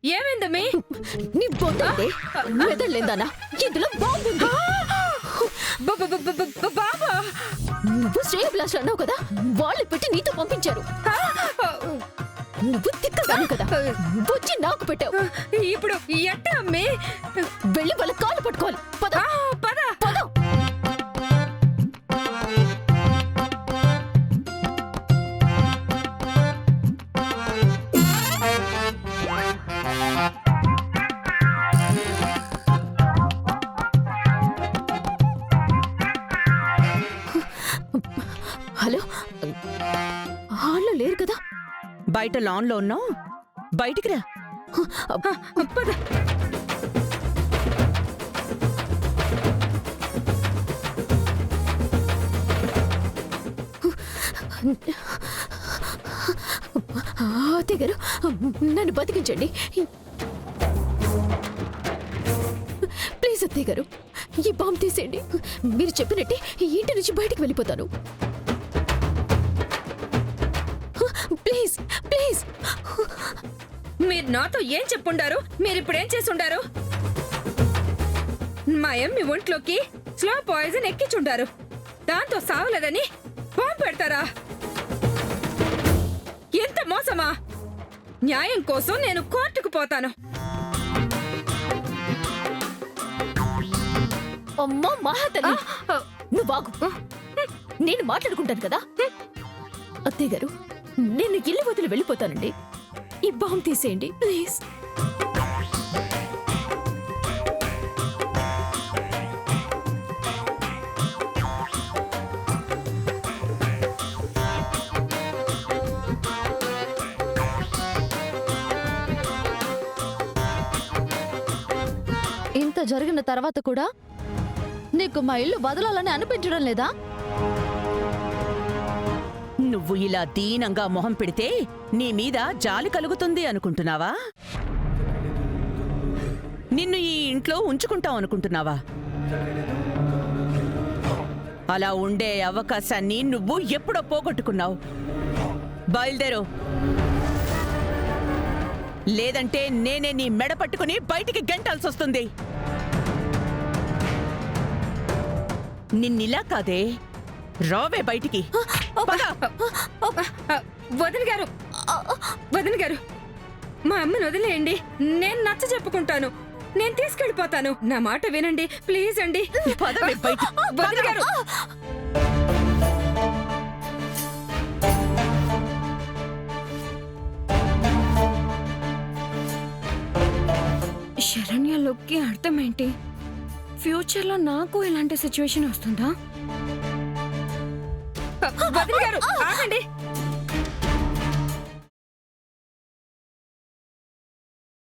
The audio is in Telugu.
ఏమైందమ్మి? నీ బొందంటే మెదడులేందానా? ఇందులో బాంబు ఉంది. బాబా నువ్వు శ్రేయభిలాష్ అన్నావు కదా, వాళ్ళు పెట్టి నీతో పంపించారు. నువ్వు తిక్కదాను కదా, వచ్చి నాకు పెట్టావు. ఇప్పుడు ఎట్ట అమ్మి? వెళ్ళి వాళ్ళ కాళ్ళు పట్టుకోవాలి. పద పద. పద. హలో, హాల్లో లేరు కదా? బయట లాన్ లో ఉన్నావు, బయటికి రా. పద. అత్తయ్య గారు, నన్ను బతికించండి ప్లీజ్. అత్తయ్య గారు, ఈ బాంబు తీసేయండి. మీరు చెప్పినట్టే ఈ ఇంటి నుంచి బయటికి వెళ్ళిపోతాను. Please please. మీరు నాతో ఏం చెప్పుండారు? మీరిప్పుడేం చేసుండారు? మా అమ్మి ఒంట్లోకి స్లో పాయిజన్ ఎక్కించుండారు. దాంతో సావలేదని బాంబు పెడతారా? ఎంత మోసమా! న్యాయం కోసం నేను కోర్టుకు పోతాను. అమ్మా మహాతల్లి, నువ్వు బాగు. నేను మాట్లాడుకుంటాను కదా. అత్తయ్య గారు, నేను ఇల్లు వదిలి వెళ్ళిపోతానండి. ఈ బాంబు తీసేయండి ప్లీజ్. ఇంత జరిగిన తర్వాత కూడా నీకు మా ఇల్లు వదలాలని అనిపించడం లేదా? నువ్వు ఇలా దీనంగా మొహం పెడితే నీ మీద జాలి కలుగుతుంది అనుకుంటున్నావా? నిన్ను ఈ ఇంట్లో ఉంచుకుంటాం అనుకుంటున్నావా? అలా ఉండే అవకాశాన్ని నువ్వు ఎప్పుడో పోగొట్టుకున్నావు. బయలుదేరు, లేదంటే నేనే నీ మెడ పట్టుకుని బయటికి గెంటాల్సి వస్తుంది. నిన్నిలా కాదే, రావే బయటికి. వదిన గారు, వదిన గారు, మా అమ్మని వదిలేయండి. నేను నచ్చ చెప్పుకుంటాను. నేను తీసుకెళ్ళిపోతాను. నా మాట వినండి ప్లీజ్ అండి. పదవే బయటికి. వదిన గారు, శరణ్య లుక్కి అర్థమేంటి? ఫ్యూచర్ లో నాకు ఇలాంటి సిచ్యువేషన్ వస్తుందా? వదిన గారు ఆగండి.